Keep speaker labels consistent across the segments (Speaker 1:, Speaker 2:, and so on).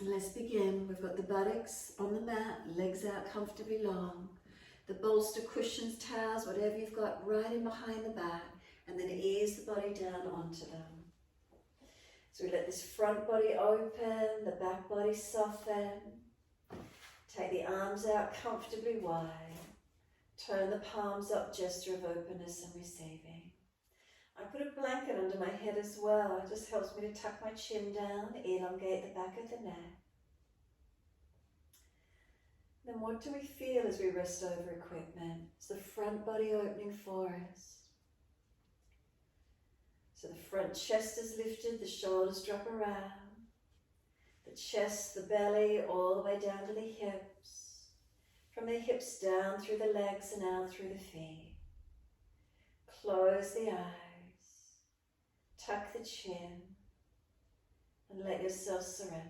Speaker 1: And let's begin. We've got the buttocks on the mat, legs out comfortably long. The bolster, cushions, towels, whatever you've got right in behind the back, and then ease the body down onto them. So we let this front body open, the back body soften. Take the arms out comfortably wide. Turn the palms up, gesture of openness and receiving. I put a blanket under my head as well. It just helps me to tuck my chin down, elongate the back of the neck. Then what do we feel as we rest over equipment? It's the front body opening for us. So the front chest is lifted, the shoulders drop around. The chest, the belly, all the way down to the hips. From the hips down through the legs and out through the feet. Close the eyes. Tuck the chin. And let yourself surrender.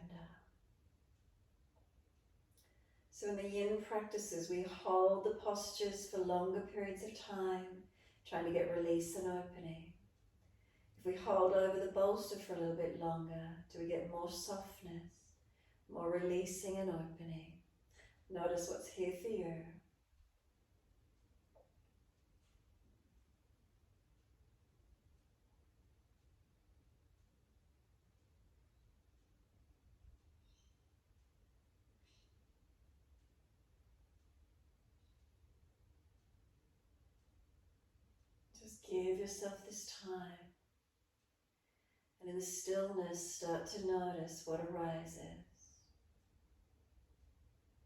Speaker 1: So in the Yin practices, we hold the postures for longer periods of time, trying to get release and opening. If we hold over the bolster for a little bit longer, do we get more softness, more releasing and opening? Notice what's here for you. Just give yourself this time. And in the stillness, start to notice what arises.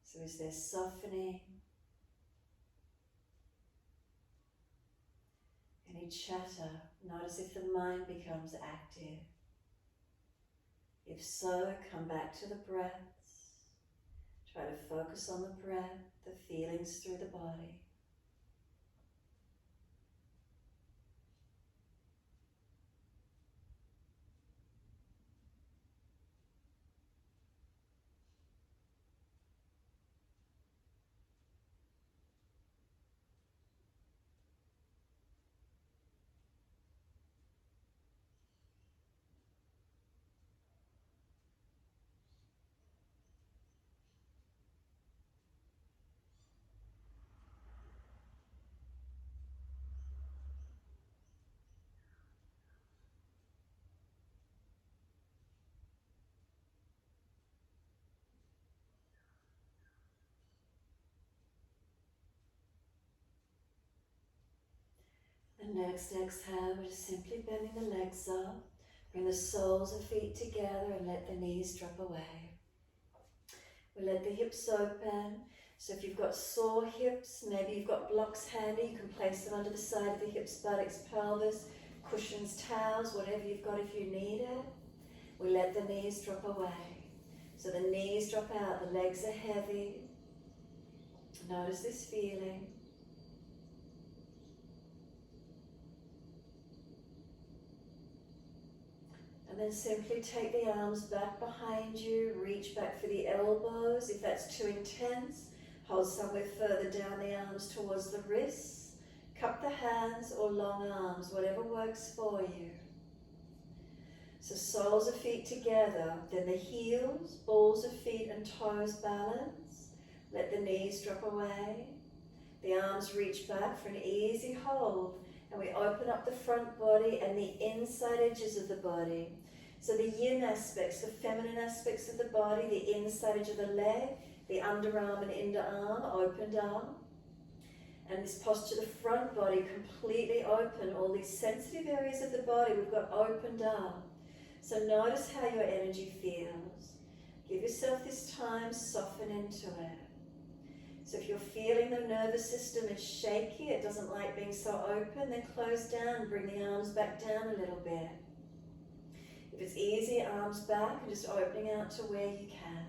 Speaker 1: So is there softening? Any chatter? Notice if the mind becomes active. If so, come back to the breaths. Try to focus on the breath, the feelings through the body. The next exhale, we're just simply bending the legs up. Bring the soles of feet together and let the knees drop away. We let the hips open. So if you've got sore hips, maybe you've got blocks handy, you can place them under the side of the hips, buttocks, pelvis, cushions, towels, whatever you've got if you need it. We let the knees drop away. So the knees drop out, the legs are heavy. Notice this feeling. And then simply take the arms back behind you, reach back for the elbows. If that's too intense, hold somewhere further down the arms towards the wrists. Cup the hands or long arms, whatever works for you. So soles of feet together, then the heels, balls of feet and toes balance. Let the knees drop away. The arms reach back for an easy hold. And we open up the front body and the inside edges of the body. So the yin aspects, the feminine aspects of the body, the inside edge of the leg, the underarm and underarm opened up. And this posture, the front body completely open. All these sensitive areas of the body we've got opened up. So notice how your energy feels. Give yourself this time, soften into it. So if you're feeling the nervous system is shaky, it doesn't like being so open, then close down, bring the arms back down a little bit. If it's easy, arms back and just opening out to where you can.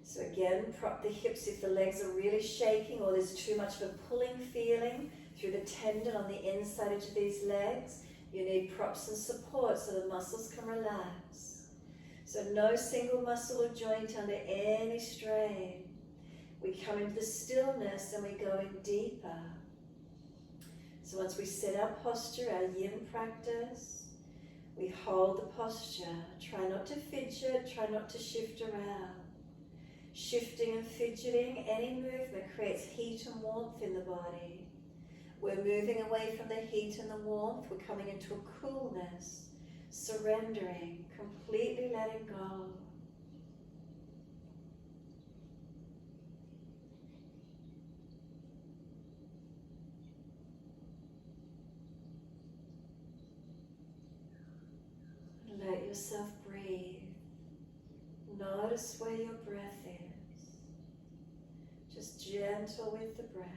Speaker 1: So again, prop the hips if the legs are really shaking or there's too much of a pulling feeling through the tendon on the inside edge of these legs. You need props and support so the muscles can relax. So no single muscle or joint under any strain. We come into the stillness and we go in deeper. So once we set our posture, our yin practice, We hold the posture. Try not to fidget, try not to shift around. Shifting and fidgeting, any movement creates heat and warmth in the body. We're moving away from the heat and the warmth. We're coming into a coolness, surrendering, completely letting go. Let yourself breathe. Notice where your breath is. Just gentle with the breath.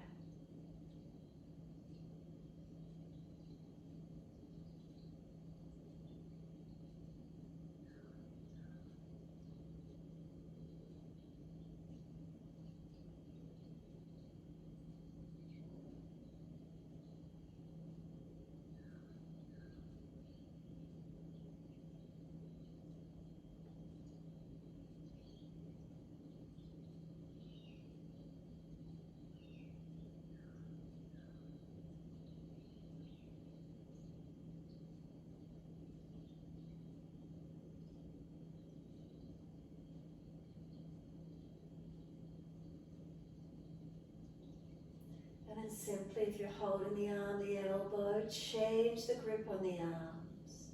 Speaker 1: And then simply, if you're holding the arm, the elbow, change the grip on the arms.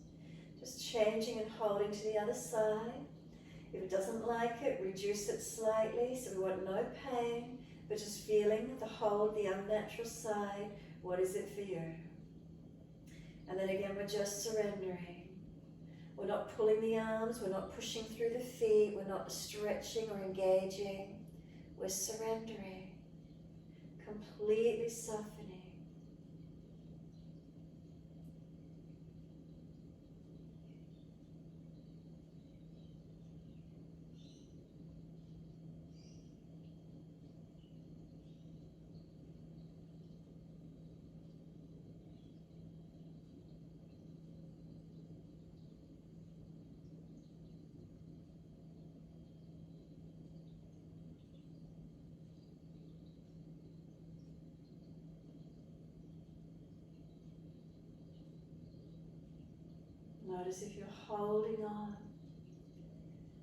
Speaker 1: Just changing and holding to the other side. If it doesn't like it, reduce it slightly, so we want no pain, but just feeling the hold, the unnatural side. What is it for you? And then again, we're just surrendering. We're not pulling the arms, we're not pushing through the feet, we're not stretching or engaging. We're surrendering, completely softening. Notice if you're holding on,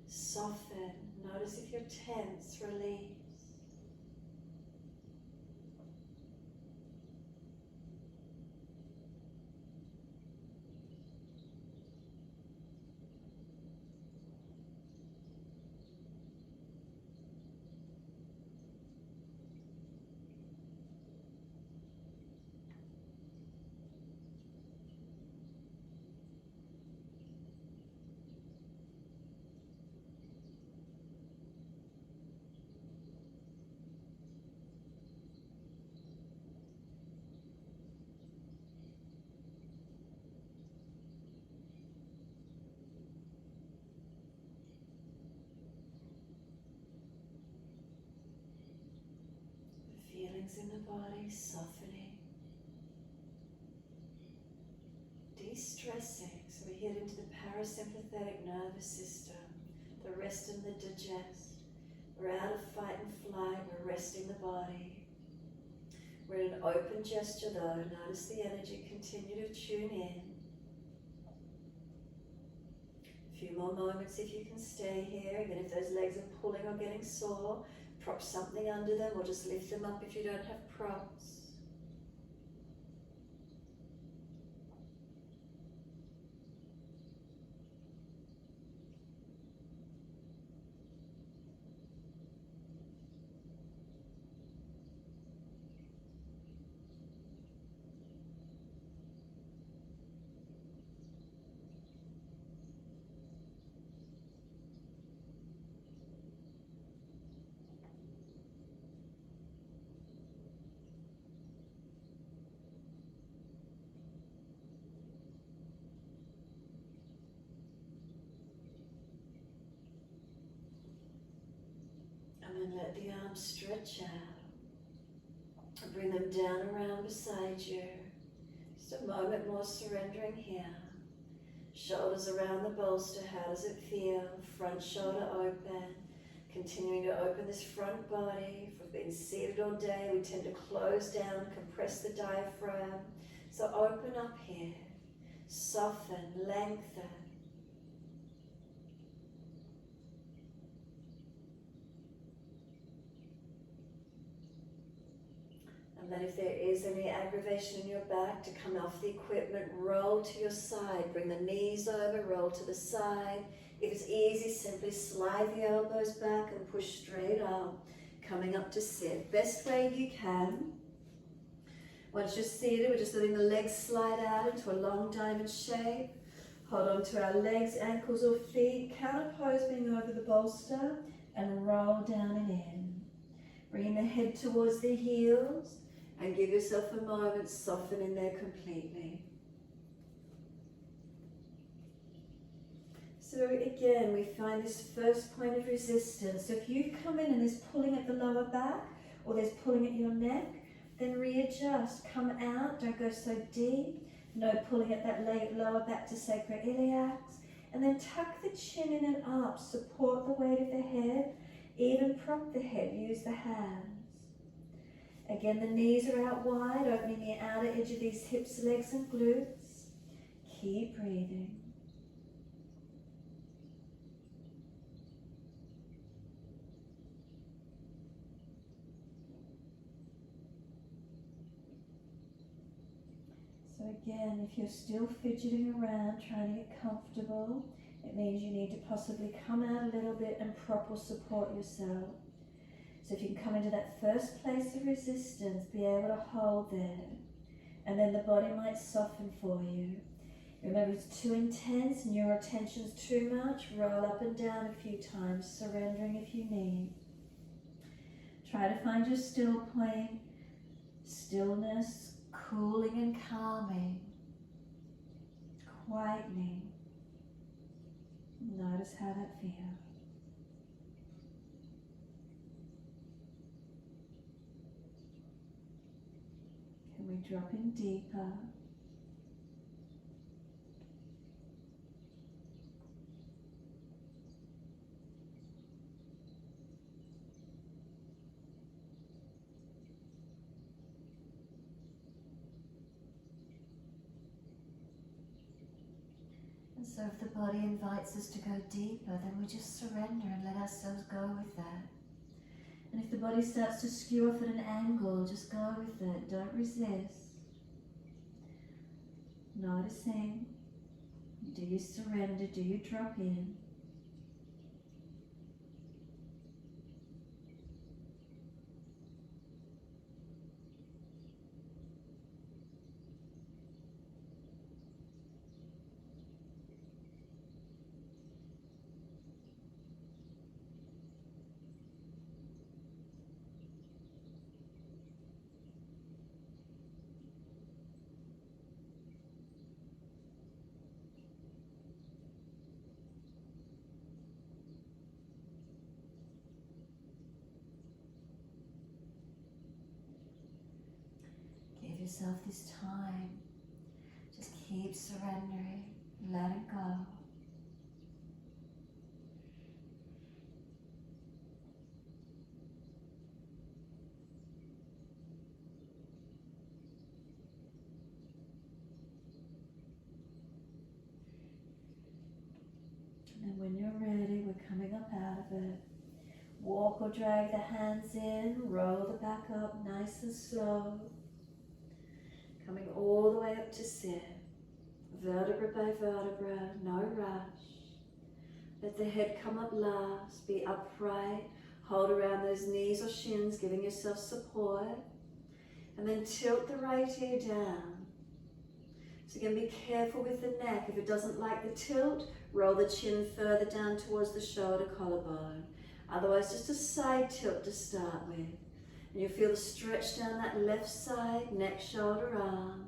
Speaker 1: soften. Notice if you're tense, release. Feelings in the body softening, de-stressing. So we head into the parasympathetic nervous system, the rest and the digest. We're out of fight and flight, we're resting the body. We're in an open gesture though. Notice the energy, continue to tune in. A few more moments if you can stay here, even if those legs are pulling or getting sore. Prop something under them or just lift them up if you don't have props. And then let the arms stretch out. And bring them down around beside you. Just a moment more surrendering here. Shoulders around the bolster, how does it feel? Front shoulder open. Continuing to open this front body. If we've been seated all day, we tend to close down, compress the diaphragm. So open up here. Soften, lengthen. And then if there is any aggravation in your back, to come off the equipment, roll to your side. Bring the knees over, roll to the side. If it's easy, simply slide the elbows back and push straight up, coming up to sit. Best way you can. Once you're seated, we're just letting the legs slide out into a long diamond shape. Hold on to our legs, ankles or feet. Counterpose being over the bolster and roll down and in. Bringing the head towards the heels and give yourself a moment, soften in there completely. So again, we find this first point of resistance. So if you come in and there's pulling at the lower back or there's pulling at your neck, then readjust, come out, don't go so deep. No pulling at that lower back to sacroiliacs. And then tuck the chin in and up, support the weight of the head, even prop the head, use the hands. Again, the knees are out wide, opening the outer edge of these hips, legs and glutes. Keep breathing. So again, if you're still fidgeting around, trying to get comfortable, it means you need to possibly come out a little bit and prop or support yourself. So if you can come into that first place of resistance, be able to hold there, and then the body might soften for you. Remember, if it's too intense, neural tension's too much, roll up and down a few times, surrendering if you need. Try to find your still point, stillness, cooling and calming, quietening. Notice how that feels. Can we drop in deeper? And so if the body invites us to go deeper, then we just surrender and let ourselves go with that. And if the body starts to skew off at an angle, just go with it, don't resist. Noticing, do you surrender, do you drop in? Give yourself this time. Just keep surrendering, let it go. And when you're ready, we're coming up out of it. Walk or drag the hands in, roll the back up nice and slow. Coming all the way up to sit. Vertebra by vertebra, no rush. Let the head come up last, be upright. Hold around those knees or shins, giving yourself support. And then tilt the right ear down. So again, be careful with the neck. If it doesn't like the tilt, roll the chin further down towards the shoulder collarbone. Otherwise, just a side tilt to start with. And you'll feel the stretch down that left side, neck, shoulder, arm.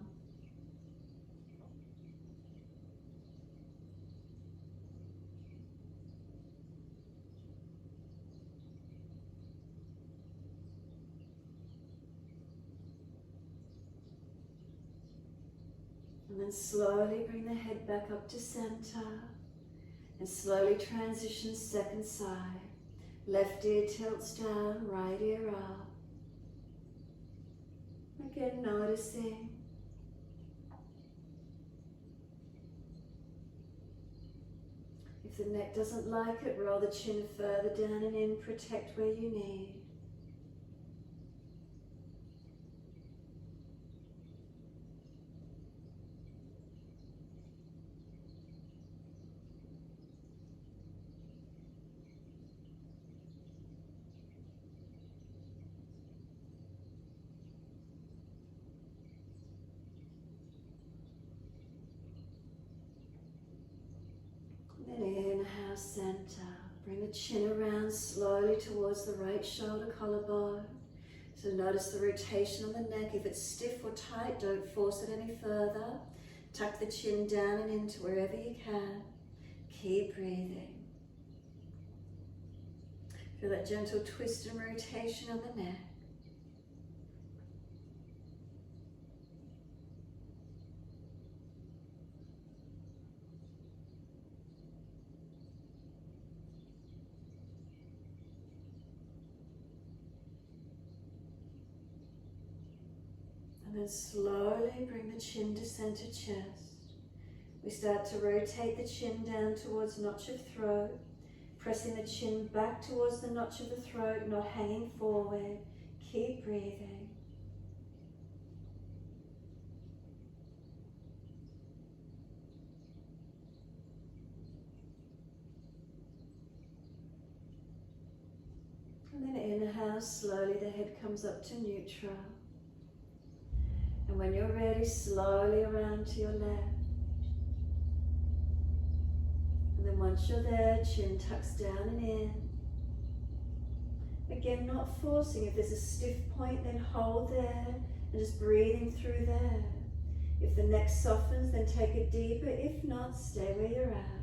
Speaker 1: And then slowly bring the head back up to center. And slowly transition second side. Left ear tilts down, right ear up. Again, noticing. If the neck doesn't like it, roll the chin further down and in, protect where you need. Then inhale, center. Bring the chin around slowly towards the right shoulder collarbone. So notice the rotation on the neck. If it's stiff or tight, don't force it any further. Tuck the chin down and into wherever you can. Keep breathing. Feel that gentle twist and rotation on the neck. And then slowly bring the chin to center chest. We start to rotate the chin down towards notch of throat, pressing the chin back towards the notch of the throat, not hanging forward. Keep breathing. And then inhale, slowly the head comes up to neutral. And when you're ready, slowly around to your left. And then once you're there, chin tucks down and in. Again, not forcing. If there's a stiff point, then hold there and just breathing through there. If the neck softens, then take it deeper. If not, stay where you're at.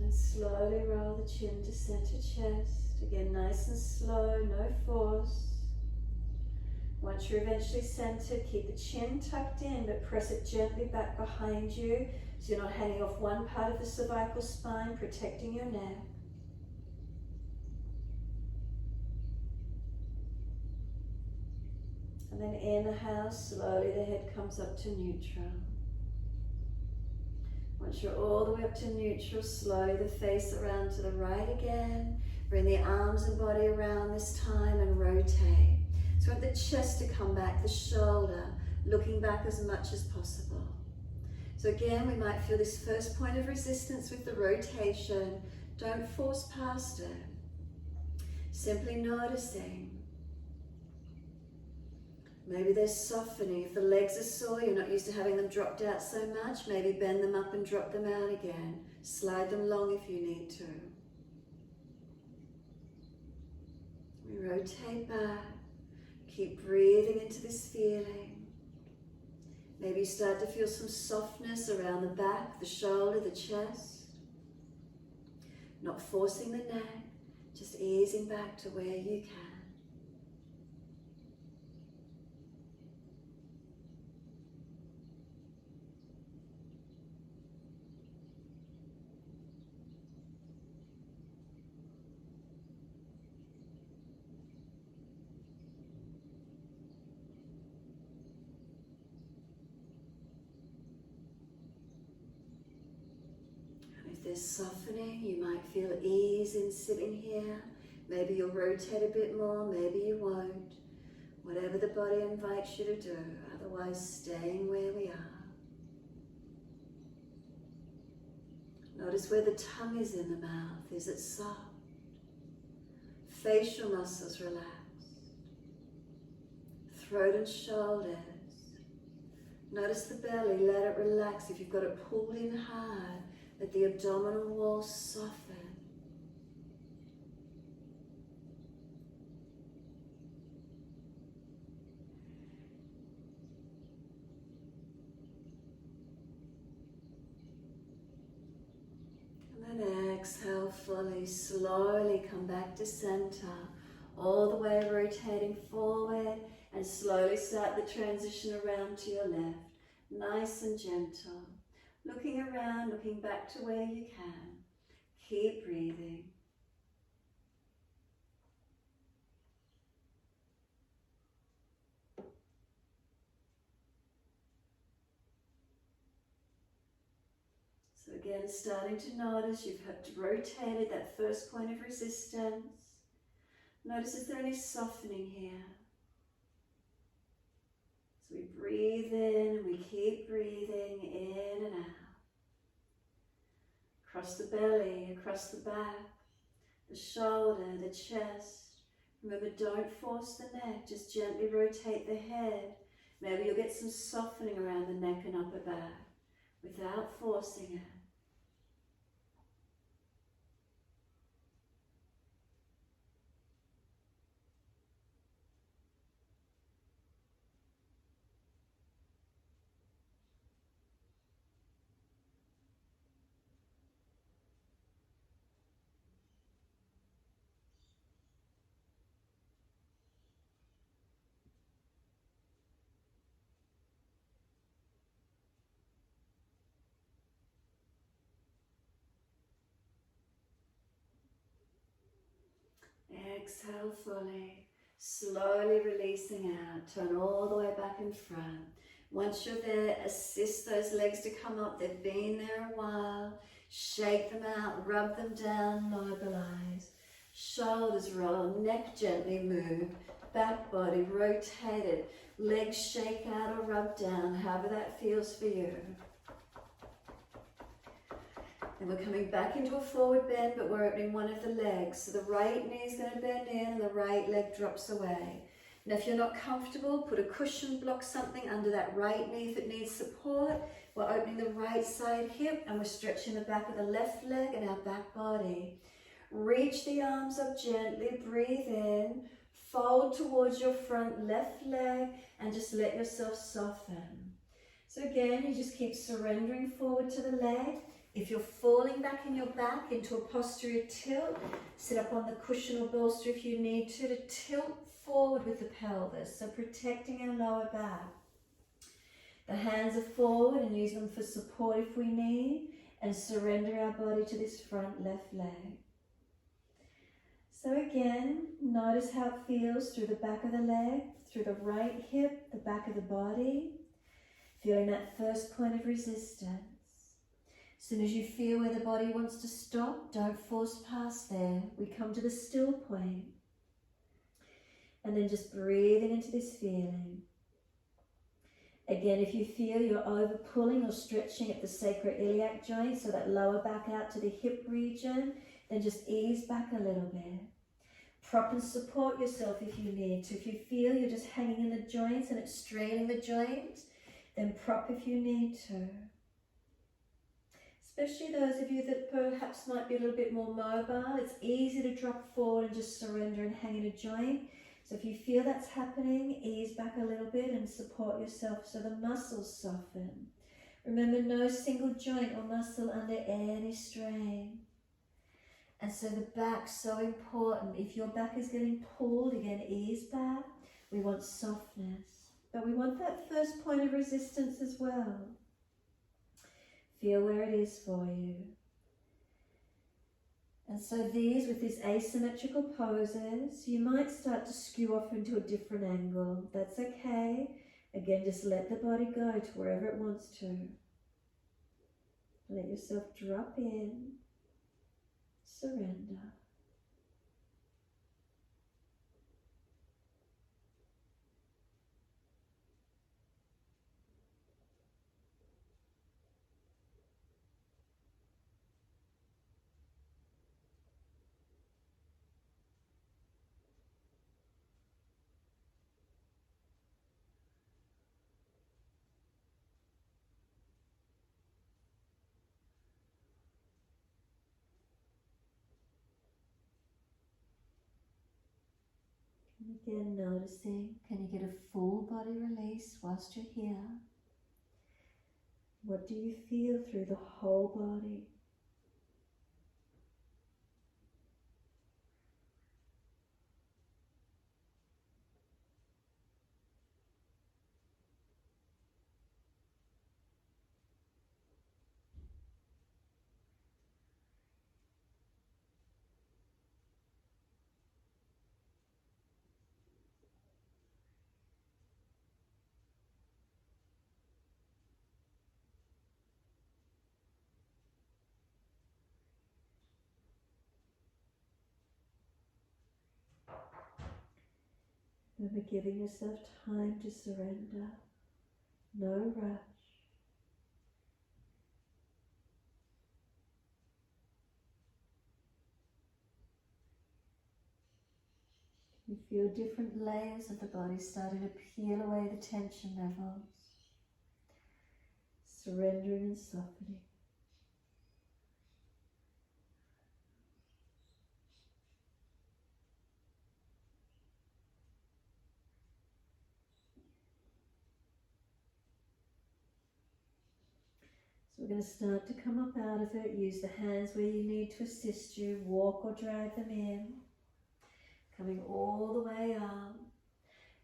Speaker 1: And slowly roll the chin to center chest. Again, nice and slow, no force. Once you're eventually centered, keep the chin tucked in, but press it gently back behind you so you're not hanging off one part of the cervical spine, protecting your neck. And then inhale, slowly the head comes up to neutral. Once you're all the way up to neutral, slowly the face around to the right again. Bring the arms and body around this time and rotate. So want the chest to come back, the shoulder, looking back as much as possible. So again, we might feel this first point of resistance with the rotation. Don't force past it. Simply noticing. Maybe they're softening. If the legs are sore, you're not used to having them dropped out so much, maybe bend them up and drop them out again. Slide them long if you need to. We rotate back. Keep breathing into this feeling. Maybe you start to feel some softness around the back, the shoulder, the chest. Not forcing the neck, just easing back to where you can. If there's softening, you might feel ease in sitting here. Maybe you'll rotate a bit more, maybe you won't. Whatever the body invites you to do, otherwise staying where we are. Notice where the tongue is in the mouth. Is it soft? Facial muscles relaxed. Throat and shoulders. Notice the belly, let it relax. If you've got it pulled in hard, let the abdominal wall soften. And then exhale fully, slowly come back to center, all the way rotating forward, and slowly start the transition around to your left. nice and gentle. Looking around, looking back to where you can. Keep breathing. So again, starting to notice you've rotated that first point of resistance. Notice, is there any softening here? So we breathe in and we keep breathing in and out. Across the belly, across the back, the shoulder, the chest. Remember, don't force the neck, just gently rotate the head. Maybe you'll get some softening around the neck and upper back without forcing it. Exhale fully, slowly releasing out. Turn all the way back in front. Once you're there, assist those legs to come up. They've been there a while. Shake them out, rub them down, mobilize. Shoulders roll, neck gently move. Back body rotated. Legs shake out or rub down, however that feels for you. And we're coming back into a forward bend, but we're opening one of the legs. So the right knee is going to bend in and the right leg drops away. Now if you're not comfortable, put a cushion, block something under that right knee if it needs support. We're opening the right side hip and we're stretching the back of the left leg and our back body. Reach the arms up gently, breathe in, fold towards your front left leg and just let yourself soften. So again, you just keep surrendering forward to the leg. If you're falling back in your back into a posterior tilt, sit up on the cushion or bolster if you need to tilt forward with the pelvis, so protecting our lower back. The hands are forward and use them for support if we need, and surrender our body to this front left leg. So again, notice how it feels through the back of the leg, through the right hip, the back of the body, feeling that first point of resistance. As soon as you feel where the body wants to stop, don't force past there. We come to the still point. And then just breathing into this feeling. Again, if you feel you're over pulling or stretching at the sacroiliac joint, so that lower back out to the hip region, then just ease back a little bit. Prop and support yourself if you need to. If you feel you're just hanging in the joints and it's straining the joint, then prop if you need to. Especially those of you that perhaps might be a little bit more mobile, it's easy to drop forward and just surrender and hang in a joint. So if you feel that's happening, ease back a little bit and support yourself so the muscles soften. Remember, no single joint or muscle under any strain. And so the back's so important. If your back is getting pulled, again, ease back. We want softness. But we want that first point of resistance as well. Feel where it is for you. And so with these asymmetrical poses, you might start to skew off into a different angle. That's okay. Again, just let the body go to wherever it wants to. Let yourself drop in. Surrender. And again, noticing, can you get a full body release whilst you're here? What do you feel through the whole body? Remember giving yourself time to surrender. No rush. You feel different layers of the body starting to peel away the tension levels. Surrendering and softening. So we're going to start to come up out of it. Use the hands where you need to assist you. Walk or drag them in. Coming all the way up.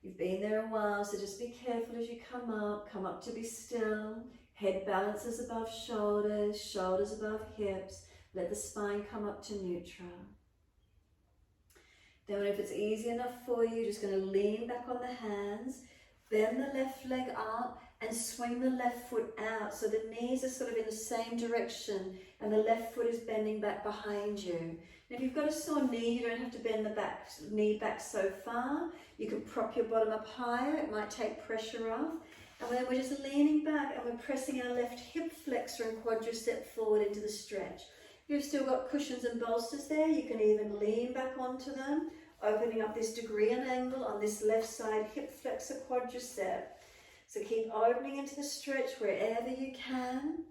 Speaker 1: You've been there a while, so just be careful as you come up to be still. Head balances above shoulders, shoulders above hips. Let the spine come up to neutral. Then if it's easy enough for you, just going to lean back on the hands, bend the left leg up and swing the left foot out. So the knees are sort of in the same direction and the left foot is bending back behind you. Now if you've got a sore knee, you don't have to bend the knee back so far. You can prop your bottom up higher, it might take pressure off. And then we're just leaning back and we're pressing our left hip flexor and quadricep forward into the stretch. If you've still got cushions and bolsters there, you can even lean back onto them, opening up this degree and angle on this left side hip flexor quadricep. So keep opening into the stretch wherever you can,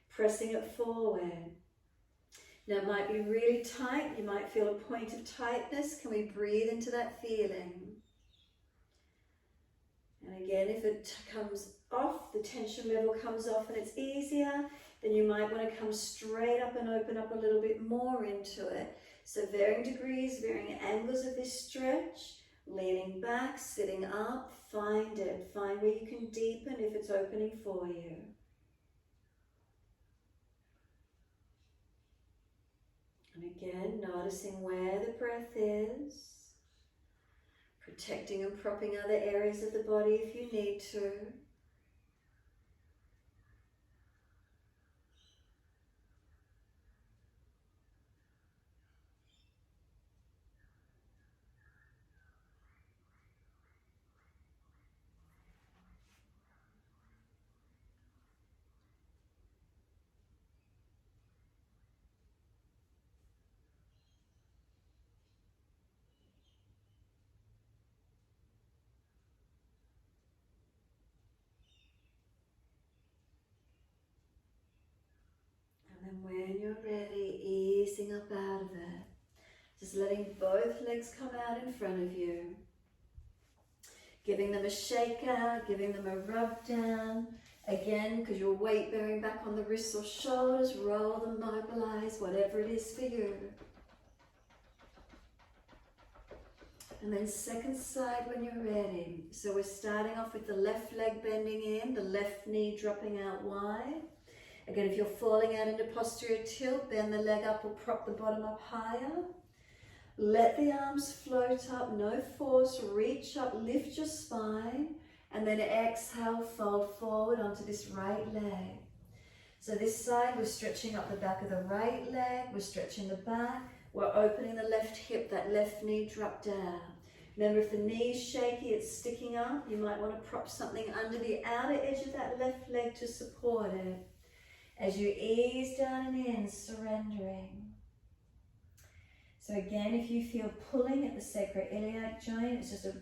Speaker 1: pressing it forward. Now it might be really tight, you might feel a point of tightness. Can we breathe into that feeling? And again, if it comes off, the tension level comes off and it's easier, then you might want to come straight up and open up a little bit more into it. So varying degrees, varying angles of this stretch, leaning back, sitting up, find it. Find where you can deepen if it's opening for you. And again, noticing where the breath is. Protecting and propping other areas of the body if you need to. And when you're ready, easing up out of it. Just letting both legs come out in front of you. Giving them a shake out, giving them a rub down. Again, because your weight bearing back on the wrists or shoulders, roll them, mobilize, whatever it is for you. And then second side when you're ready. So we're starting off with the left leg bending in, the left knee dropping out wide. Again, if you're falling out into posterior tilt, bend the leg up or prop the bottom up higher. Let the arms float up, no force, reach up, lift your spine, and then exhale, fold forward onto this right leg. So this side, we're stretching up the back of the right leg, we're stretching the back, we're opening the left hip, that left knee drop down. Remember, if the knee's shaky, it's sticking up, you might want to prop something under the outer edge of that left leg to support it. As you ease down and in, surrendering. So again, if you feel pulling at the sacroiliac joint, it's just a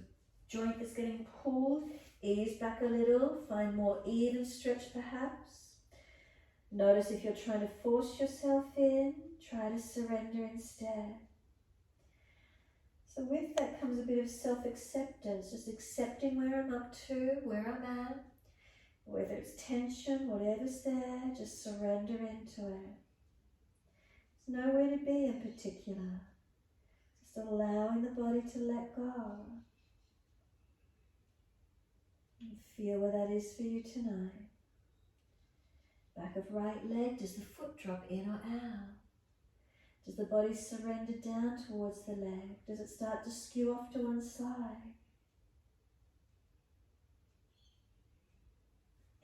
Speaker 1: joint that's getting pulled, ease back a little, find more even stretch perhaps. Notice if you're trying to force yourself in, try to surrender instead. So with that comes a bit of self-acceptance, just accepting where I'm up to, where I'm at. Whether it's tension, whatever's there, just surrender into it. There's nowhere to be in particular. Just allowing the body to let go. And feel where that is for you tonight. Back of right leg, does the foot drop in or out? Does the body surrender down towards the leg? Does it start to skew off to one side?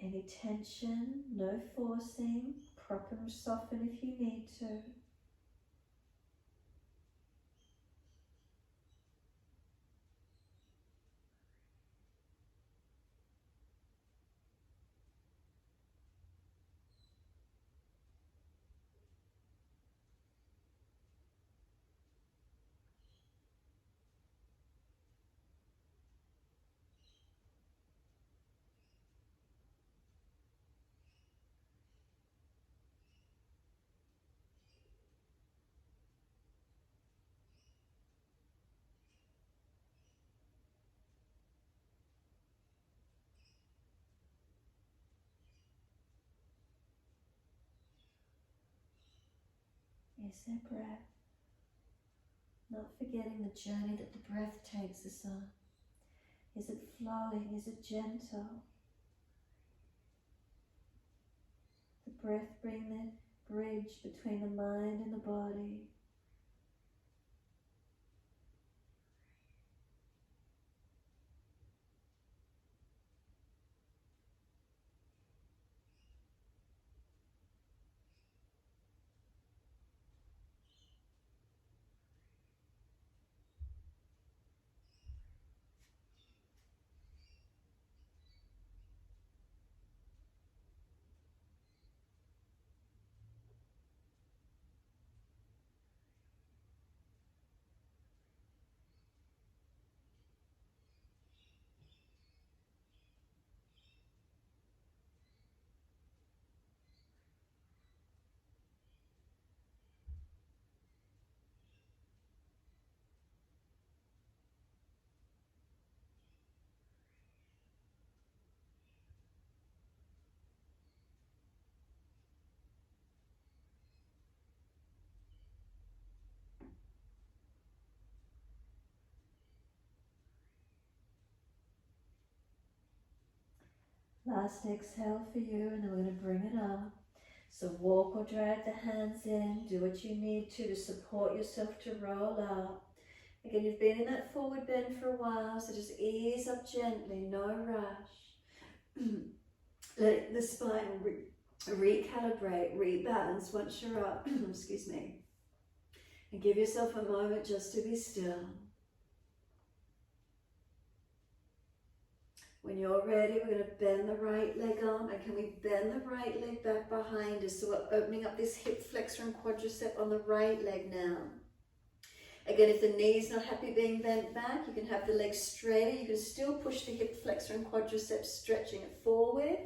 Speaker 1: Any tension, no forcing, prop and soften if you need to. Is there breath? Not forgetting the journey that the breath takes us on. Is it flowing? Is it gentle? The breath being the bridge between the mind and the body. Last exhale for you, and then we're going to bring it up. So walk or drag the hands in, do what you need to support yourself to roll up. Again, you've been in that forward bend for a while, so just ease up gently, no rush. Let the spine recalibrate, rebalance once you're up, excuse me. And give yourself a moment just to be still. When you're ready, we're going to bend the right leg on, and can we bend the right leg back behind us? So we're opening up this hip flexor and quadricep on the right leg now. Again, if the knee's not happy being bent back, you can have the leg straighter. You can still push the hip flexor and quadricep, stretching it forward.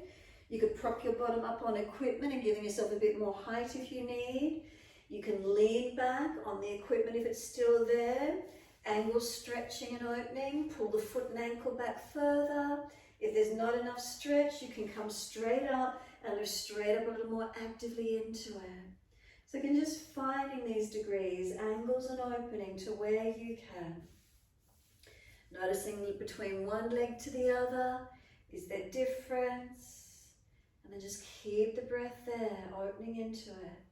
Speaker 1: You could prop your bottom up on equipment and giving yourself a bit more height if you need. You can lean back on the equipment if it's still there. Angle stretching and opening, pull the foot and ankle back further. If there's not enough stretch, you can come straight up and lift straight up a little more actively into it. So again, just finding these degrees, angles and opening to where you can. Noticing between one leg to the other, is there difference? And then just keep the breath there, opening into it.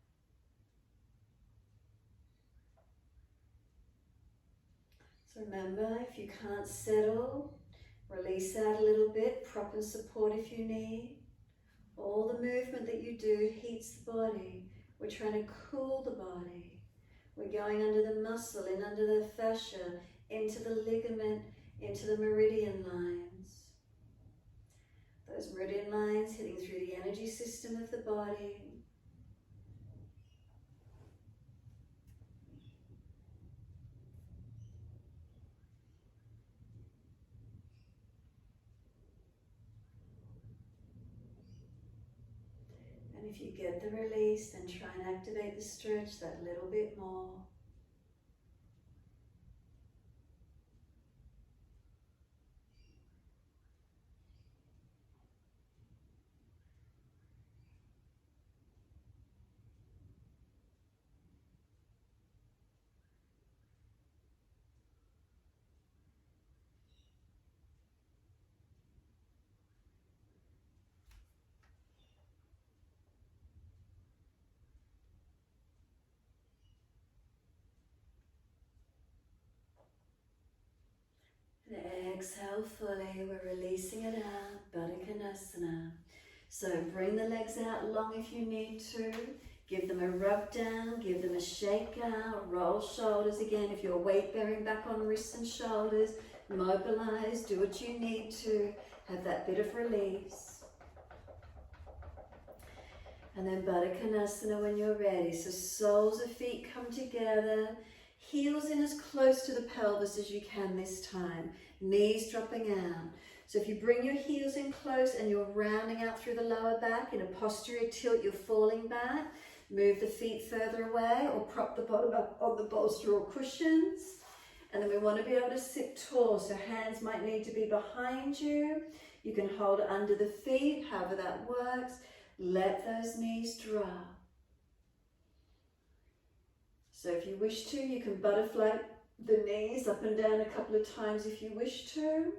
Speaker 1: So remember, if you can't settle, release out a little bit, prop and support if you need. All the movement that you do heats the body. We're trying to cool the body. We're going under the muscle, in under the fascia, into the ligament, into the meridian lines. Those meridian lines hitting through the energy system of the body. And if you get the release, then try and activate the stretch that little bit more. And exhale fully, we're releasing it out, Baddha Konasana. So bring the legs out long if you need to. Give them a rub down, give them a shake out, roll shoulders again. If you're weight bearing back on wrists and shoulders, mobilize, do what you need to. Have that bit of release. And then Baddha Konasana when you're ready. So soles of feet come together. Heels in as close to the pelvis as you can this time. Knees dropping out. So if you bring your heels in close and you're rounding out through the lower back in a posterior tilt, you're falling back. Move the feet further away or prop the bottom up on the bolster or cushions. And then we want to be able to sit tall. So hands might need to be behind you. You can hold it under the feet, however that works. Let those knees drop. So if you wish to, you can butterfly the knees up and down a couple of times if you wish to.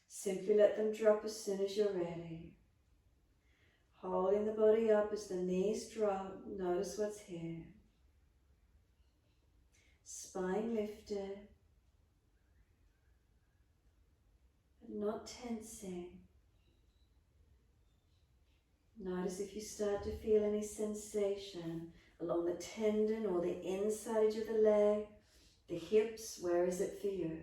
Speaker 1: Simply let them drop as soon as you're ready. Holding the body up as the knees drop. Notice what's here. Spine lifted. But not tensing. Notice if you start to feel any sensation along the tendon or the inside edge of the leg, the hips, where is it for you?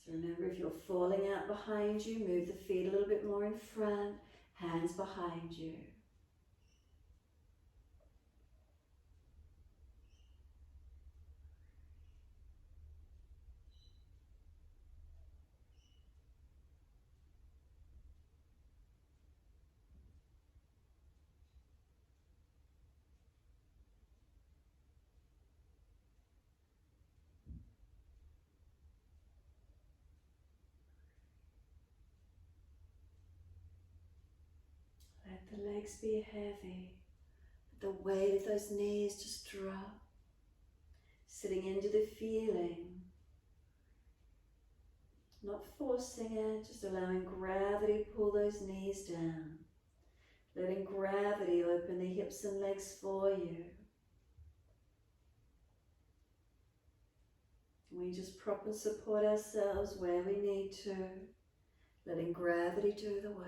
Speaker 1: So remember, if you're falling out behind you, move the feet a little bit more in front, hands behind you. Let the legs be heavy. The weight of those knees just drop. Sitting into the feeling. Not forcing it, just allowing gravity to pull those knees down. Letting gravity open the hips and legs for you. We just prop and support ourselves where we need to. Letting gravity do the work.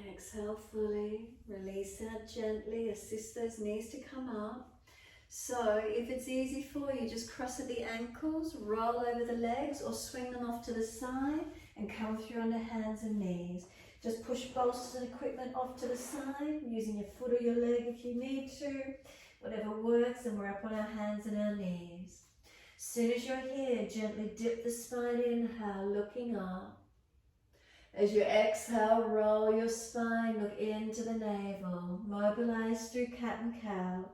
Speaker 1: Exhale fully, release out gently, assist those knees to come up. So if it's easy for you, just cross at the ankles, roll over the legs or swing them off to the side and come through on the hands and knees. Just push bolsters and equipment off to the side, using your foot or your leg if you need to. Whatever works, and we're up on our hands and our knees. As soon as you're here, gently dip the spine, inhale, looking up. As you exhale, roll your spine, look into the navel. Mobilize through cat and cow.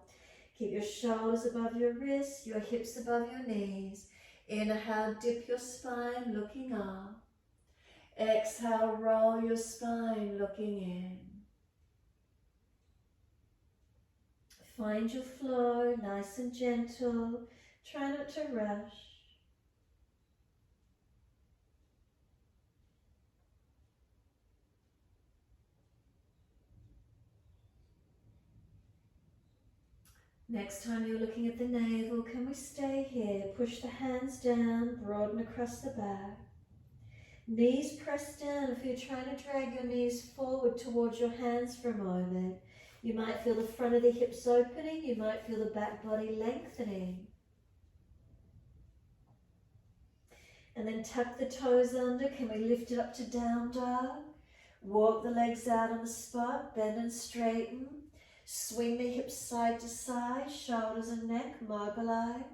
Speaker 1: Keep your shoulders above your wrists, your hips above your knees. Inhale, dip your spine, looking up. Exhale, roll your spine, looking in. Find your flow, nice and gentle. Try not to rush. Next time you're looking at the navel, can we stay here? Push the hands down, broaden across the back. Knees pressed down. If you're trying to drag your knees forward towards your hands for a moment, you might feel the front of the hips opening, you might feel the back body lengthening. And then tuck the toes under. Can we lift it up to down dog? Walk the legs out on the spot, bend and straighten. Swing the hips side to side, shoulders and neck mobilize.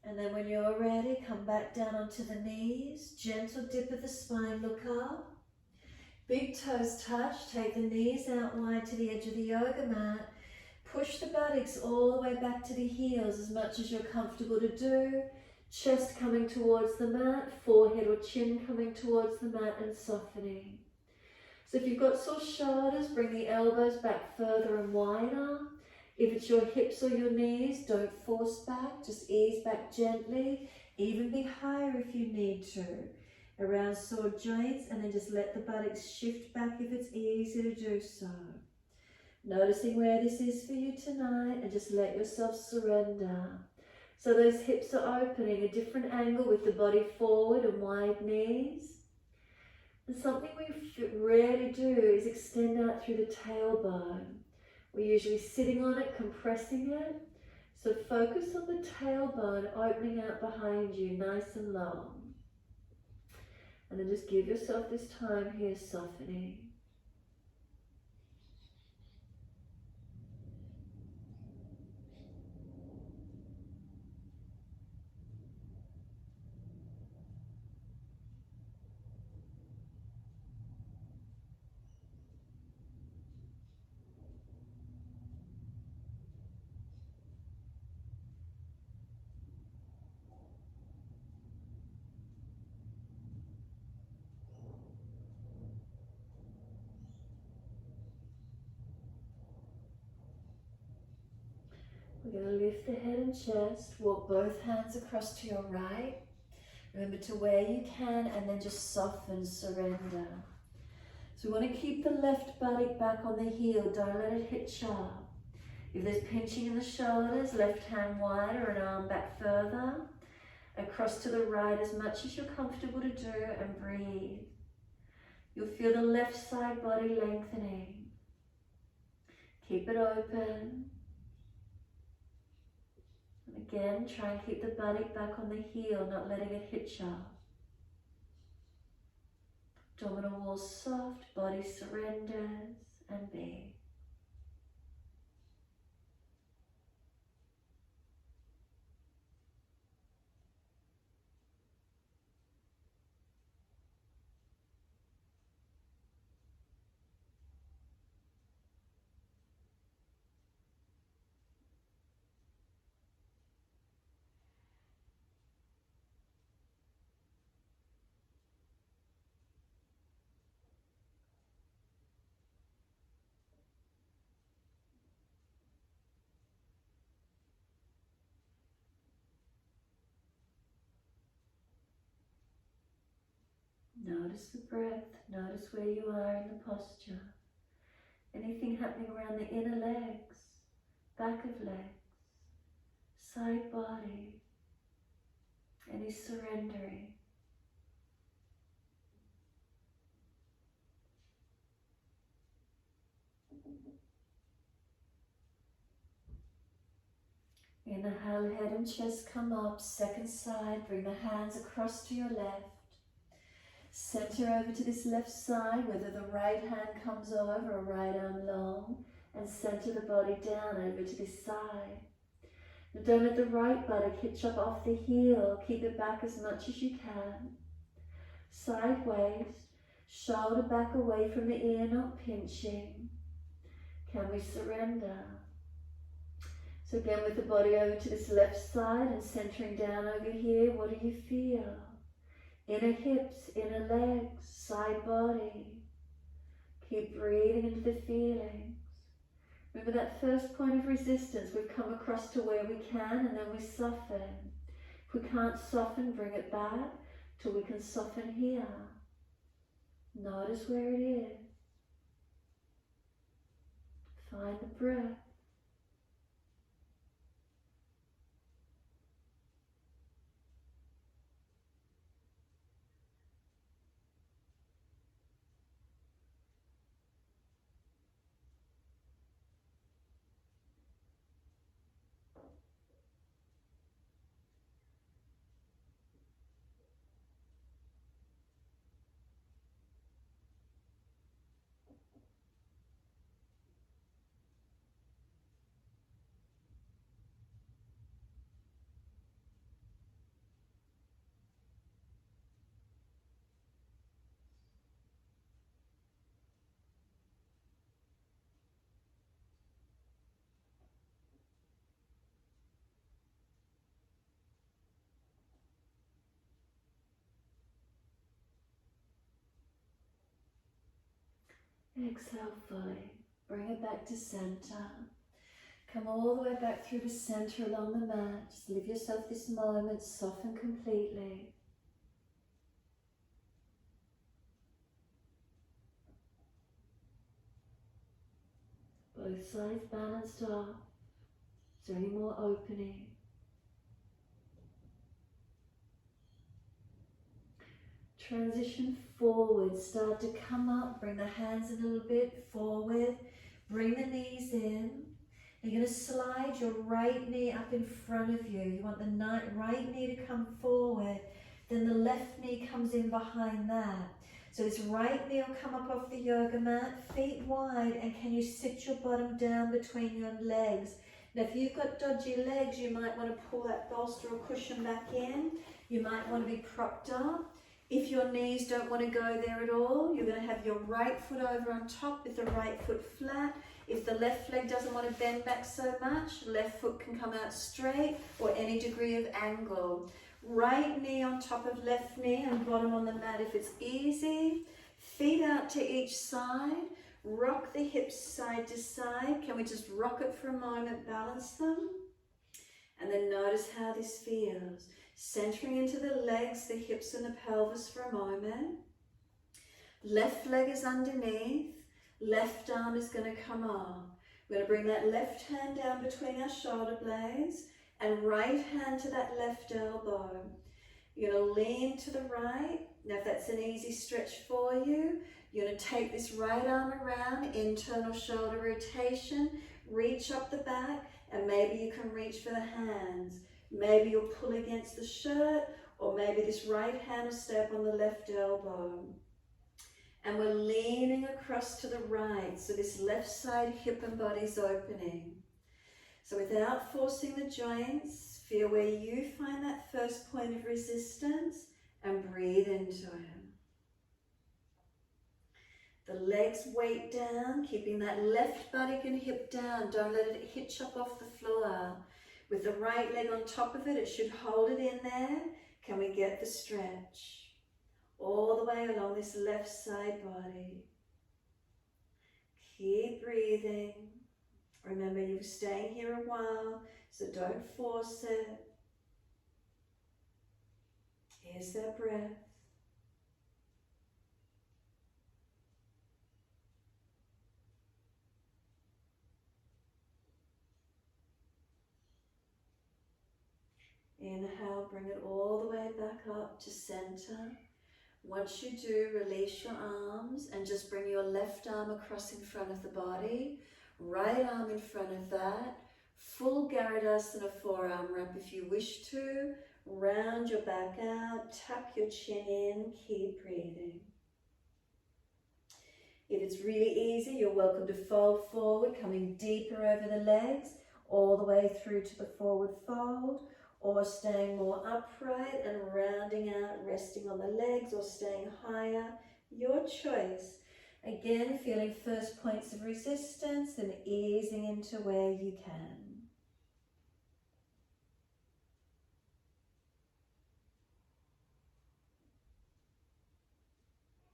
Speaker 1: And then when you're ready, come back down onto the knees. Gentle dip of the spine, look up. Big toes touch, take the knees out wide to the edge of the yoga mat. Push the buttocks all the way back to the heels as much as you're comfortable to do. Chest coming towards the mat, forehead or chin coming towards the mat and softening. So if you've got sore shoulders, bring the elbows back further and wider. If it's your hips or your knees, don't force back, just ease back gently. Even be higher if you need to, around sore joints, and then just let the buttocks shift back if it's easy to do so. Noticing where this is for you tonight, and just let yourself surrender. So those hips are opening, a different angle with the body forward and wide knees. And something we rarely do is extend out through the tailbone. We're usually sitting on it, compressing it. So focus on the tailbone opening out behind you, nice and long. And then just give yourself this time here softening. We're going to lift the head and chest, walk both hands across to your right. Remember to where you can, and then just soften, surrender. So we want to keep the left buttock back on the heel, don't let it hit sharp. If there's pinching in the shoulders, left hand wider and arm back further. Across to the right as much as you're comfortable to do, and breathe. You'll feel the left side body lengthening. Keep it open. And again, try and keep the buttock back on the heel, not letting it hit sharp. Abdominal wall soft, body surrenders, and be. Notice the breath, notice where you are in the posture. Anything happening around the inner legs, back of legs, side body, any surrendering. Inhale, head and chest come up, second side, bring the hands across to your left. Center over to this left side, whether the right hand comes over or right arm long, and center the body down over to this side. Now don't let the right buttock hitch up off the heel, keep it back as much as you can. Sideways, shoulder back away from the ear, not pinching. Can we surrender? So again, with the body over to this left side and centering down over here, what do you feel? Inner hips, inner legs, side body. Keep breathing into the feelings. Remember that first point of resistance, we've come across to where we can and then we soften. If we can't soften, bring it back till we can soften here. Notice where it is. Find the breath. Exhale fully. Bring it back to center. Come all the way back through the center along the mat. Just leave yourself this moment, soften completely. Both sides balanced off. Is there any more opening? Transition forward. Start to come up. Bring the hands a little bit forward. Bring the knees in. You're going to slide your right knee up in front of you. You want the right knee to come forward. Then the left knee comes in behind that. So this right knee will come up off the yoga mat, feet wide, and can you sit your bottom down between your legs? Now if you've got dodgy legs, you might want to pull that bolster or cushion back in. You might want to be propped up. If your knees don't want to go there at all, you're going to have your right foot over on top with the right foot flat. If the left leg doesn't want to bend back so much, left foot can come out straight or any degree of angle. Right knee on top of left knee and bottom on the mat if it's easy. Feet out to each side. Rock the hips side to side. Can we just rock it for a moment, balance them? And then notice how this feels. Centering into the legs, the hips and the pelvis for a moment. Left leg is underneath. Left arm is going to come up. We're going to bring that left hand down between our shoulder blades and right hand to that left elbow. You're going to lean to the right. Now if that's an easy stretch for you, you're going to take this right arm around, internal shoulder rotation, reach up the back, and maybe you can reach for the hands. Maybe you'll pull against the shirt, or maybe this right hand will stay up on the left elbow. And we're leaning across to the right, so this left side hip and body's opening. So without forcing the joints, feel where you find that first point of resistance and breathe into it. The legs weight down, keeping that left buttock and hip down. Don't let it hitch up off the floor. With the right leg on top of it, it should hold it in there. Can we get the stretch? All the way along this left side body. Keep breathing. Remember, you're staying here a while, so don't force it. Here's that breath. Inhale, bring it all the way back up to center. Once you do, release your arms and just bring your left arm across in front of the body. Right arm in front of that. Full Garudasana forearm wrap if you wish to. Round your back out, tap your chin in, keep breathing. If it's really easy, you're welcome to fold forward, coming deeper over the legs, all the way through to the forward fold, or staying more upright and rounding out, resting on the legs, or staying higher, your choice. Again, feeling first points of resistance and easing into where you can.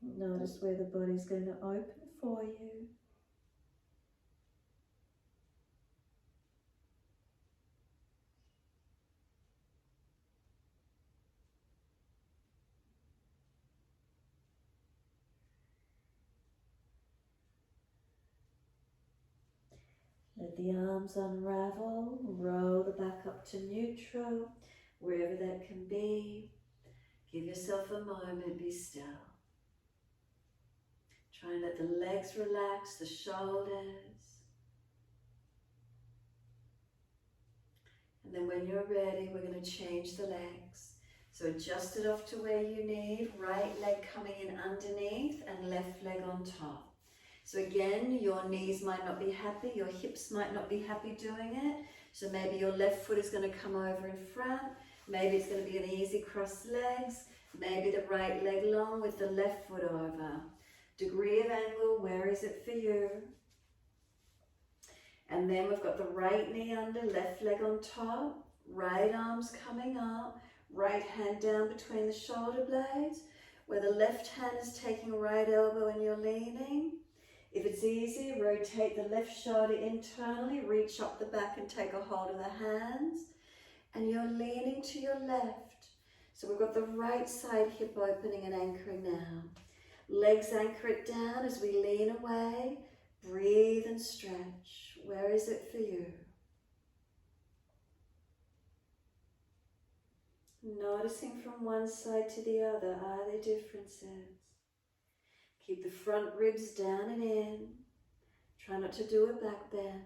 Speaker 1: Notice where the body's going to open for you. Let the arms unravel, roll the back up to neutral, wherever that can be. Give yourself a moment, be still. Try and let the legs relax, the shoulders. And then when you're ready, we're going to change the legs. So adjust it off to where you need, right leg coming in underneath and left leg on top. So again, your knees might not be happy, your hips might not be happy doing it. So maybe your left foot is going to come over in front. Maybe it's going to be an easy cross legs. Maybe the right leg long with the left foot over. Degree of angle, where is it for you? And then we've got the right knee under, left leg on top. Right arm's coming up. Right hand down between the shoulder blades. Where the left hand is taking right elbow and you're leaning. If it's easy, rotate the left shoulder internally, reach up the back and take a hold of the hands. And you're leaning to your left. So we've got the right side hip opening and anchoring now. Legs anchor it down as we lean away. Breathe and stretch. Where is it for you? Noticing from one side to the other, are there differences? Keep the front ribs down and in. Try not to do a back bend.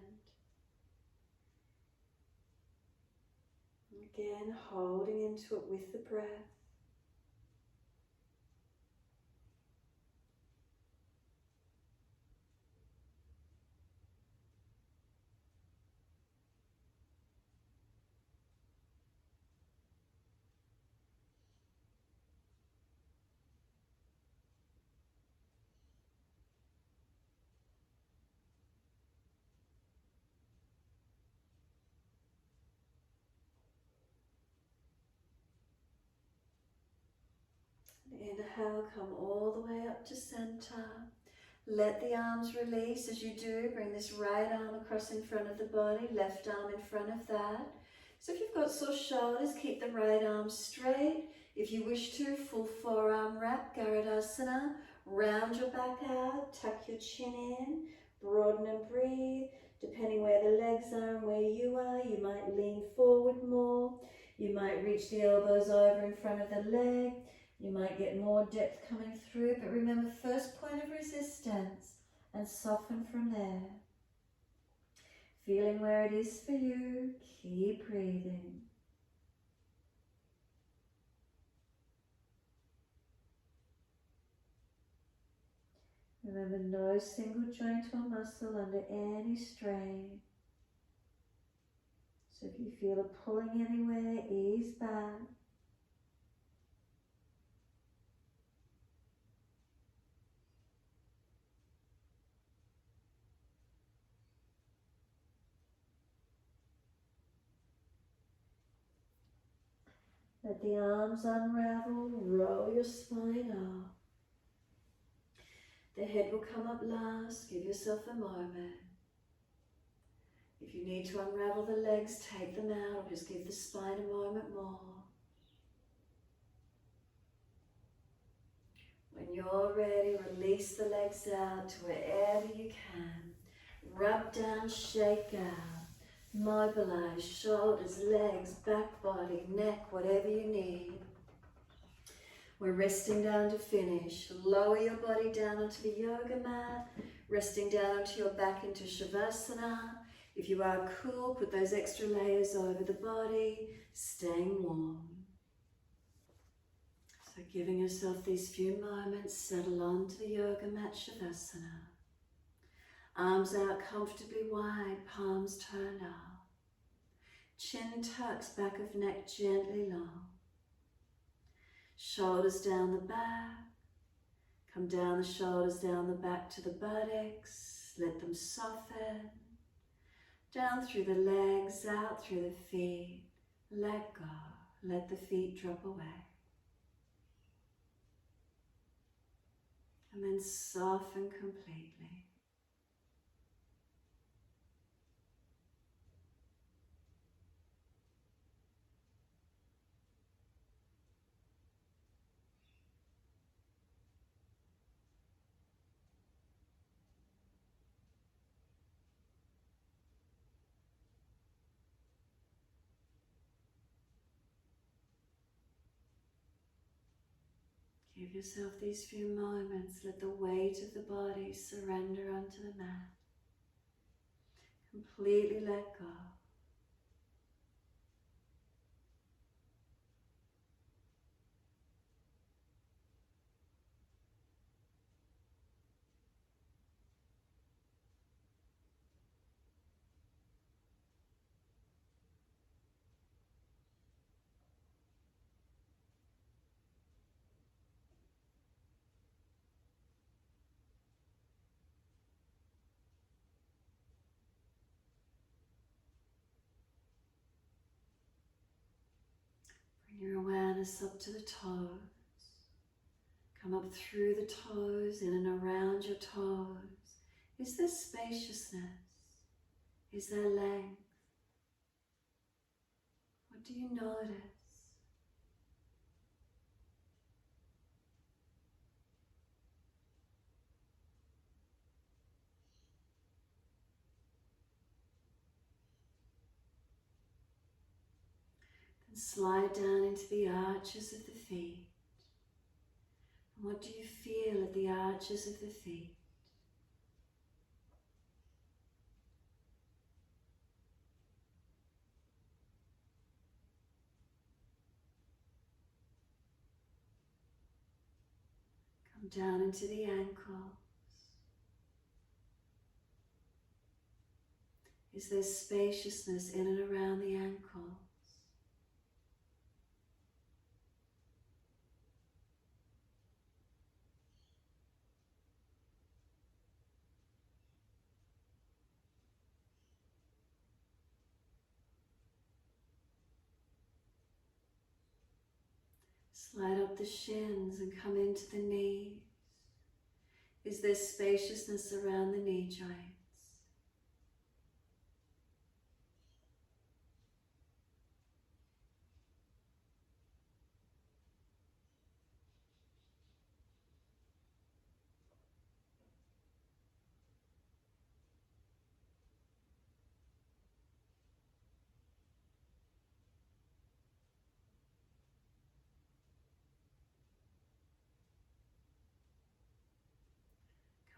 Speaker 1: Again, holding into it with the breath. Inhale, come all the way up to center. Let the arms release. As you do, bring this right arm across in front of the body, left arm in front of that. So if you've got sore shoulders, keep the right arm straight. If you wish to, full forearm wrap, Garudasana. Round your back out, tuck your chin in, broaden and breathe. Depending where the legs are and where you are, you might lean forward more. You might reach the elbows over in front of the leg. You might get more depth coming through, but remember, first point of resistance and soften from there. Feeling where it is for you, keep breathing. Remember, no single joint or muscle under any strain. So if you feel a pulling anywhere, ease back. Let the arms unravel, roll your spine up. The head will come up last, give yourself a moment. If you need to unravel the legs, take them out, or just give the spine a moment more. When you're ready, release the legs out to wherever you can. Rub down, shake out. Mobilize shoulders, legs, back, body, neck, whatever you need. We're resting down to finish. Lower your body down onto the yoga mat, resting down onto your back into Shavasana. If you are cool, put those extra layers over the body, staying warm. So giving yourself these few moments, settle onto the yoga mat, Shavasana. Arms out comfortably wide, palms turned up. Chin tucks, back of neck gently long. Shoulders down the back. Come down the shoulders, down the back to the buttocks. Let them soften. Down through the legs, out through the feet. Let go. Let the feet drop away. And then soften completely. Give yourself these few moments. Let the weight of the body surrender onto the mat. Completely let go. Bring your awareness up to the toes. Come up through the toes, in and around your toes. Is there spaciousness? Is there length? What do you notice? And slide down into the arches of the feet. And what do you feel at the arches of the feet? Come down into the ankles. Is there spaciousness in and around the ankles? Slide up the shins and come into the knees. Is there spaciousness around the knee joints?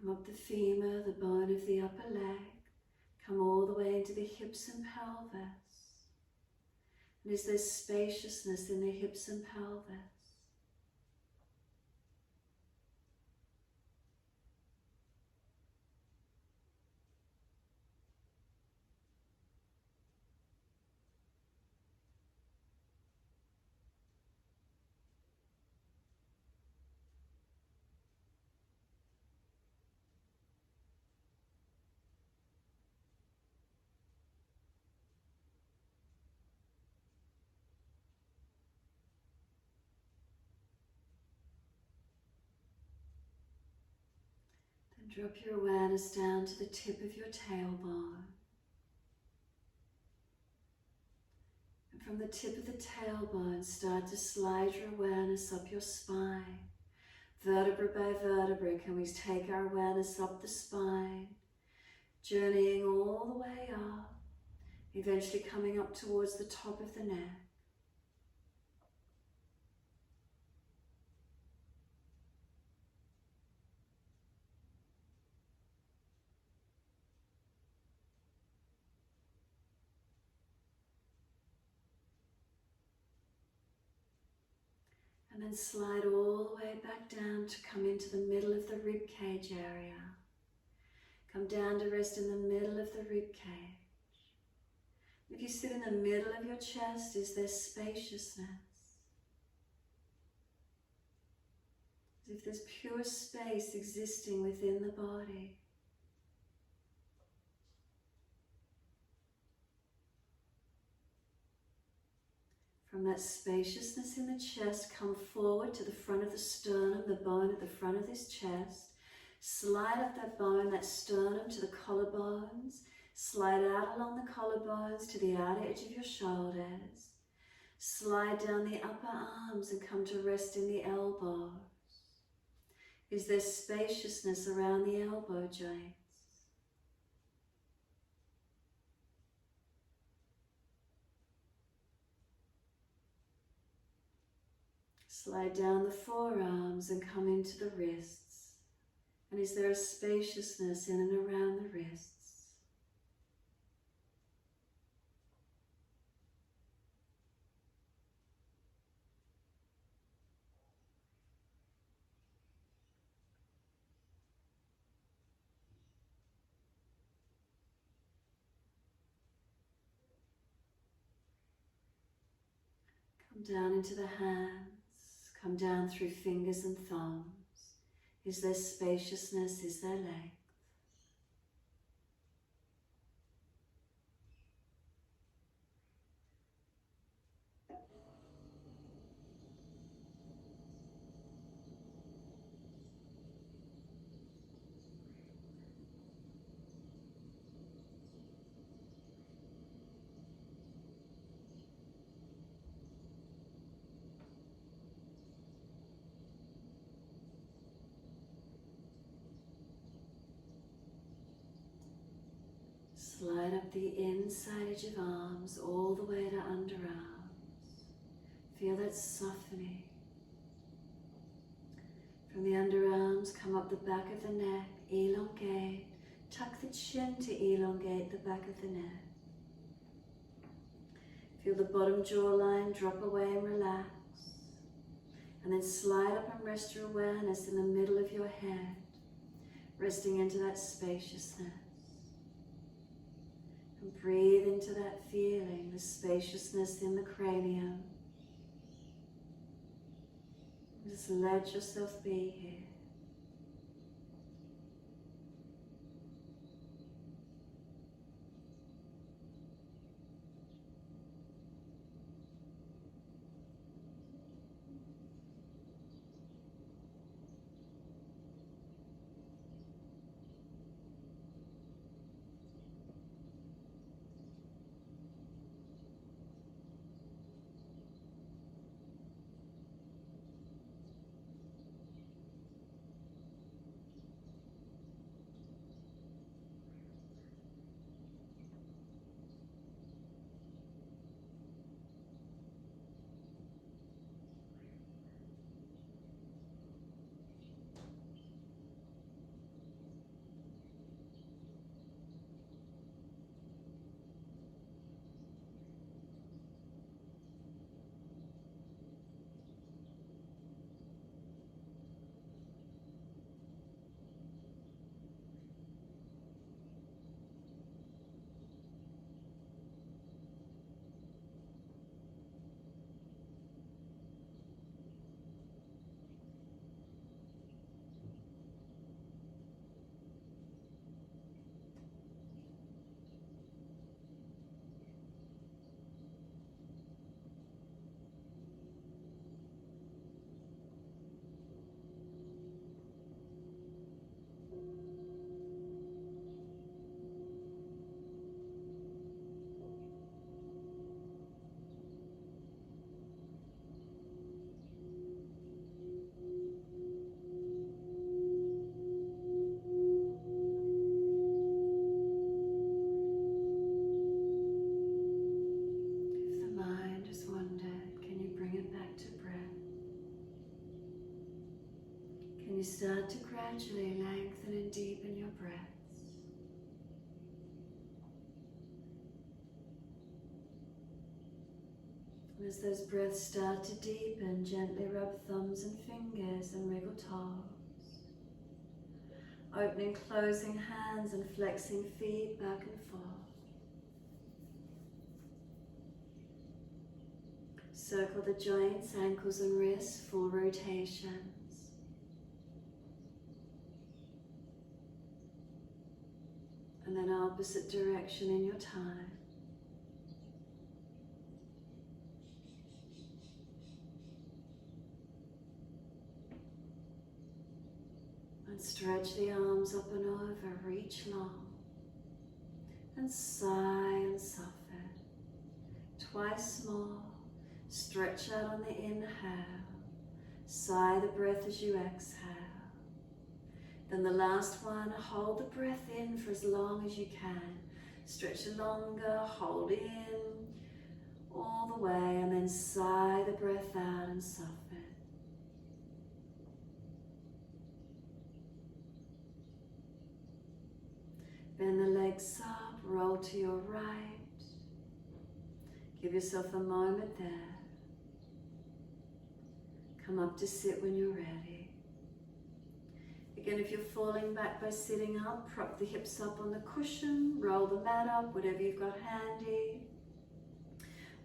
Speaker 1: Come up the femur, the bone of the upper leg. Come all the way into the hips and pelvis. And is there spaciousness in the hips and pelvis? Drop your awareness down to the tip of your tailbone. And from the tip of the tailbone, start to slide your awareness up your spine. Vertebra by vertebra, can we take our awareness up the spine, journeying all the way up, eventually coming up towards the top of the neck. And then slide all the way back down to come into the middle of the rib cage area. Come down to rest in the middle of the rib cage. If you sit in the middle of your chest, is there spaciousness? As if there's pure space existing within the body. From that spaciousness in the chest, come forward to the front of the sternum, the bone at the front of this chest. Slide up that bone, that sternum, to the collarbones. Slide out along the collarbones to the outer edge of your shoulders. Slide down the upper arms and come to rest in the elbows. Is there spaciousness around the elbow joints? Slide down the forearms and come into the wrists. And is there a spaciousness in and around the wrists? Come down into the hands. Come down through fingers and thumbs. Is there spaciousness? Is there length? Slide up the inside edge of arms all the way to underarms. Feel that softening. From the underarms, come up the back of the neck, elongate. Tuck the chin to elongate the back of the neck. Feel the bottom jawline drop away and relax. And then slide up and rest your awareness in the middle of your head, resting into that spaciousness. And breathe into that feeling, the spaciousness in the cranium. Just let yourself be here. Start to gradually lengthen and deepen your breaths. As those breaths start to deepen, gently rub thumbs and fingers and wriggle toes. Opening, closing hands and flexing feet back and forth. Circle the joints, ankles and wrists, full rotation. And then opposite direction in your time. And stretch the arms up and over, reach long. And sigh and soften. Twice more. Stretch out on the inhale. Sigh the breath as you exhale. Then the last one, hold the breath in for as long as you can. Stretch longer, hold in all the way, and then sigh the breath out and soften. Bend the legs up, roll to your right. Give yourself a moment there. Come up to sit when you're ready. Again, if you're falling back by sitting up, prop the hips up on the cushion, roll the mat up, whatever you've got handy.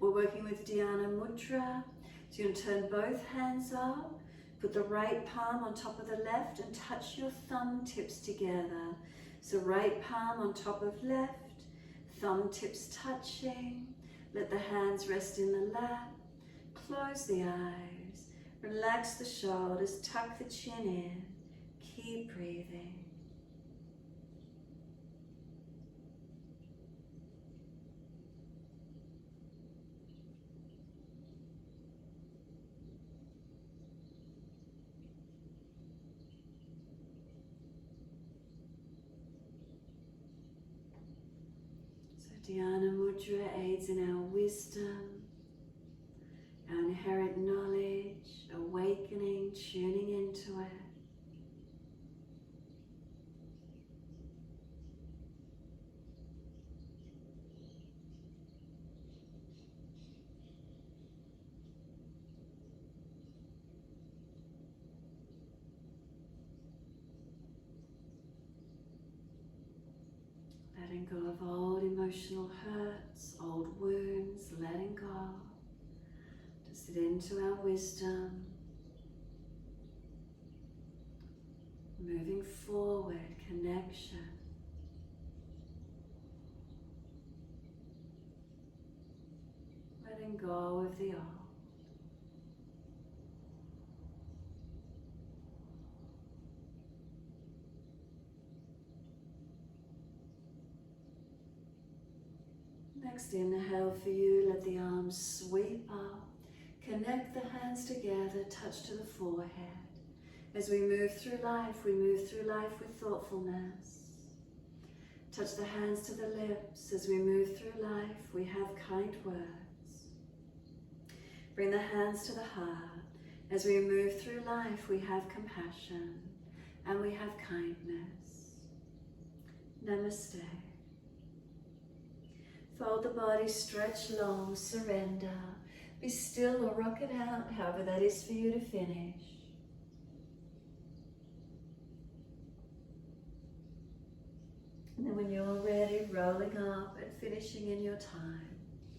Speaker 1: We're working with Dhyana Mudra. So you're going to turn both hands up, put the right palm on top of the left and touch your thumb tips together. So right palm on top of left, thumb tips touching. Let the hands rest in the lap. Close the eyes. Relax the shoulders, tuck the chin in. Keep breathing. So Dhyana Mudra aids in our wisdom, our inherent knowledge, awakening, tuning into it. Letting go of old emotional hurts, old wounds, letting go. To sit into our wisdom. Moving forward, connection. Letting go of the old. Next inhale for you, let the arms sweep up. Connect the hands together, touch to the forehead. As we move through life with thoughtfulness. Touch the hands to the lips. As we move through life, we have kind words. Bring the hands to the heart. As we move through life, we have compassion and we have kindness. Namaste. Fold the body, stretch long, surrender. Be still or rock it out, however that is for you to finish. And then when you're ready, rolling up and finishing in your time.